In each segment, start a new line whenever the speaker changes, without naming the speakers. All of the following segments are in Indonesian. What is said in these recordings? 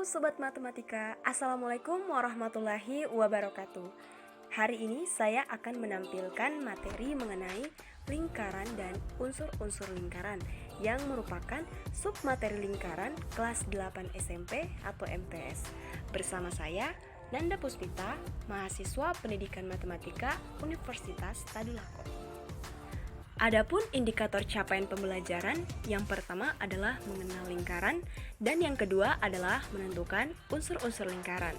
Sobat Matematika, Assalamualaikum warahmatullahi wabarakatuh. Hari ini saya akan menampilkan materi mengenai lingkaran dan unsur-unsur lingkaran yang merupakan submateri lingkaran kelas 8 SMP atau MTS. Bersama saya, Nanda Puspita, mahasiswa Pendidikan Matematika Universitas Tadulako. Adapun indikator capaian pembelajaran, yang pertama adalah mengenal lingkaran dan yang kedua adalah menentukan unsur-unsur lingkaran.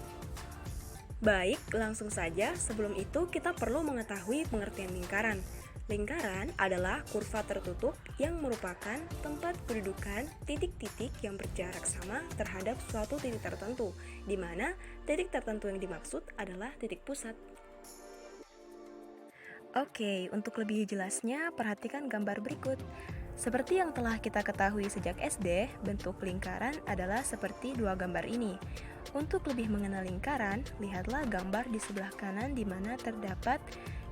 Baik, langsung saja. Sebelum itu kita perlu mengetahui pengertian lingkaran. Lingkaran adalah kurva tertutup yang merupakan tempat kedudukan titik-titik yang berjarak sama terhadap suatu titik tertentu, di mana titik tertentu yang dimaksud adalah titik pusat. Oke, untuk lebih jelasnya, perhatikan gambar berikut. Seperti yang telah kita ketahui sejak SD, bentuk lingkaran adalah seperti dua gambar ini. Untuk lebih mengenal lingkaran, lihatlah gambar di sebelah kanan di mana terdapat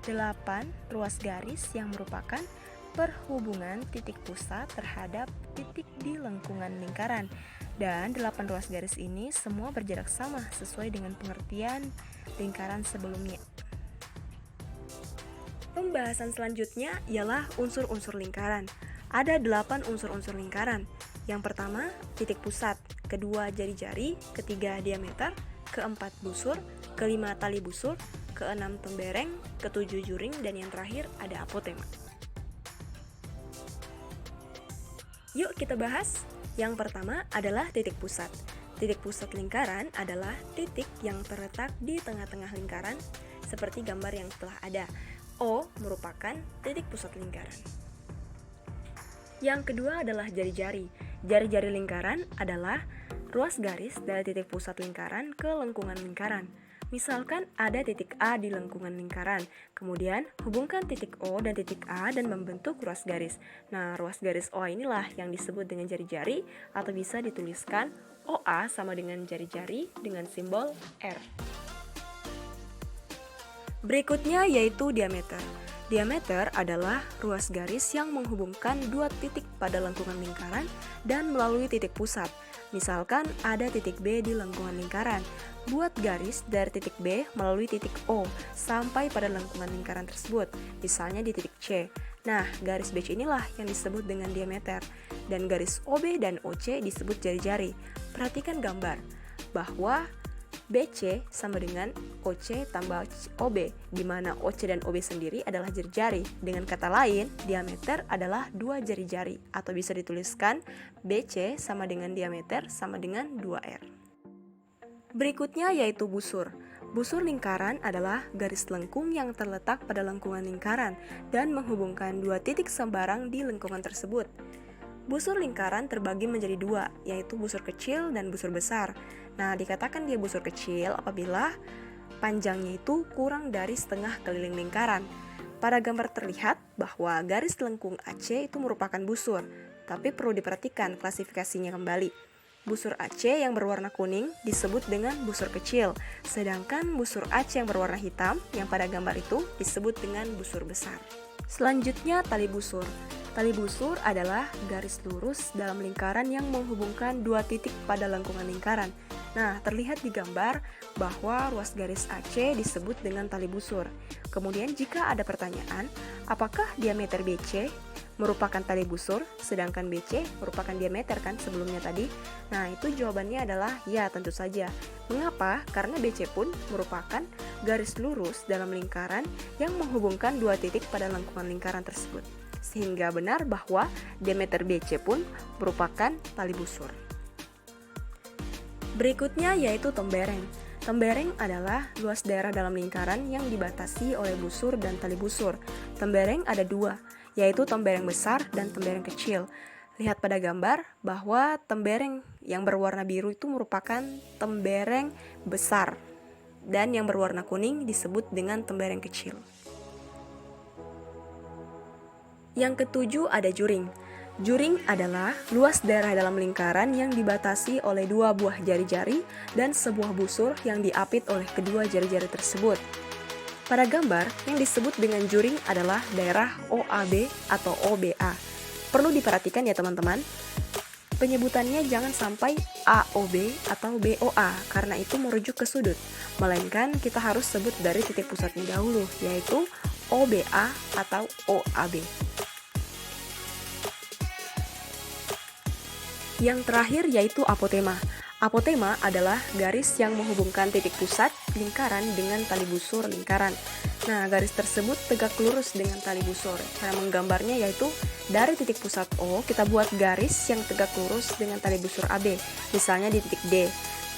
8 ruas garis yang merupakan perhubungan titik pusat terhadap titik di lengkungan lingkaran. Dan 8 ruas garis ini semua berjarak sama sesuai dengan pengertian lingkaran sebelumnya. Pembahasan selanjutnya ialah unsur-unsur lingkaran. Ada 8 unsur-unsur lingkaran. Yang pertama, titik pusat, kedua jari-jari, ketiga diameter, keempat busur, kelima tali busur, keenam tembereng, ketujuh juring, dan yang terakhir ada apotema. Yuk kita bahas. Yang pertama adalah titik pusat. Titik pusat lingkaran adalah titik yang terletak di tengah-tengah lingkaran, seperti gambar yang telah ada. O merupakan titik pusat lingkaran. Yang kedua adalah jari-jari. Jari-jari lingkaran adalah ruas garis dari titik pusat lingkaran ke lengkungan lingkaran. Misalkan ada titik A di lengkungan lingkaran, kemudian hubungkan titik O dan titik A dan membentuk ruas garis. Nah, ruas garis O inilah yang disebut dengan jari-jari, atau bisa dituliskan OA sama dengan jari-jari dengan simbol R. Berikutnya yaitu diameter. Diameter adalah ruas garis yang menghubungkan dua titik pada lengkungan lingkaran dan melalui titik pusat. Misalkan ada titik B di lengkungan lingkaran. Buat garis dari titik B melalui titik O sampai pada lengkungan lingkaran tersebut, misalnya di titik C. Nah, garis BC inilah yang disebut dengan diameter. Dan garis OB dan OC disebut jari-jari. Perhatikan gambar bahwa BC sama dengan OC tambah OB, di mana OC dan OB sendiri adalah jari-jari. Dengan kata lain, diameter adalah dua jari-jari, atau bisa dituliskan BC sama dengan diameter sama dengan 2R. Berikutnya yaitu busur. Busur lingkaran adalah garis lengkung yang terletak pada lengkungan lingkaran dan menghubungkan dua titik sembarang di lengkungan tersebut. Busur lingkaran terbagi menjadi dua, yaitu busur kecil dan busur besar. Nah, dikatakan dia busur kecil apabila panjangnya itu kurang dari setengah keliling lingkaran. Pada gambar terlihat bahwa garis lengkung AC itu merupakan busur, tapi perlu diperhatikan klasifikasinya kembali. Busur AC yang berwarna kuning disebut dengan busur kecil, sedangkan busur AC yang berwarna hitam yang pada gambar itu disebut dengan busur besar. Selanjutnya tali busur. Tali busur adalah garis lurus dalam lingkaran yang menghubungkan dua titik pada lengkungan lingkaran. Nah, terlihat di gambar bahwa ruas garis AC disebut dengan tali busur. Kemudian jika ada pertanyaan, apakah diameter BC merupakan tali busur, sedangkan BC merupakan diameter kan sebelumnya tadi? Nah, itu jawabannya adalah ya, tentu saja. Mengapa? Karena BC pun merupakan garis lurus dalam lingkaran yang menghubungkan dua titik pada lengkungan lingkaran tersebut. Sehingga benar bahwa diameter BC pun merupakan tali busur. Berikutnya yaitu tembereng. Tembereng adalah luas daerah dalam lingkaran yang dibatasi oleh busur dan tali busur. Tembereng ada dua, yaitu tembereng besar dan tembereng kecil. Lihat pada gambar bahwa tembereng yang berwarna biru itu merupakan tembereng besar, dan yang berwarna kuning disebut dengan tembereng kecil. Yang ketujuh ada juring. Juring adalah luas daerah dalam lingkaran yang dibatasi oleh dua buah jari-jari dan sebuah busur yang diapit oleh kedua jari-jari tersebut. Pada gambar, yang disebut dengan juring adalah daerah OAB atau OBA. Perlu diperhatikan ya teman-teman. Penyebutannya jangan sampai AOB atau BOA karena itu merujuk ke sudut, melainkan kita harus sebut dari titik pusatnya dahulu, yaitu OBA atau OAB. Yang terakhir yaitu apotema. Apotema adalah garis yang menghubungkan titik pusat lingkaran dengan tali busur lingkaran. Nah, garis tersebut tegak lurus dengan tali busur. Cara menggambarnya yaitu dari titik pusat O, kita buat garis yang tegak lurus dengan tali busur AB, misalnya di titik D.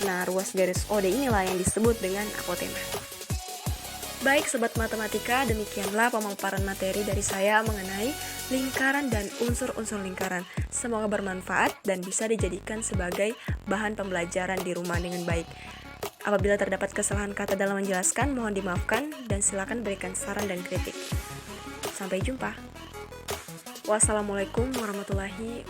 Nah, ruas garis OD inilah yang disebut dengan apotema. Baik Sobat Matematika, demikianlah pemaparan materi dari saya mengenai lingkaran dan unsur-unsur lingkaran. Semoga bermanfaat dan bisa dijadikan sebagai bahan pembelajaran di rumah dengan baik. Apabila terdapat kesalahan kata dalam menjelaskan, mohon dimaafkan dan silakan berikan saran dan kritik. Sampai jumpa. Wassalamualaikum warahmatullahi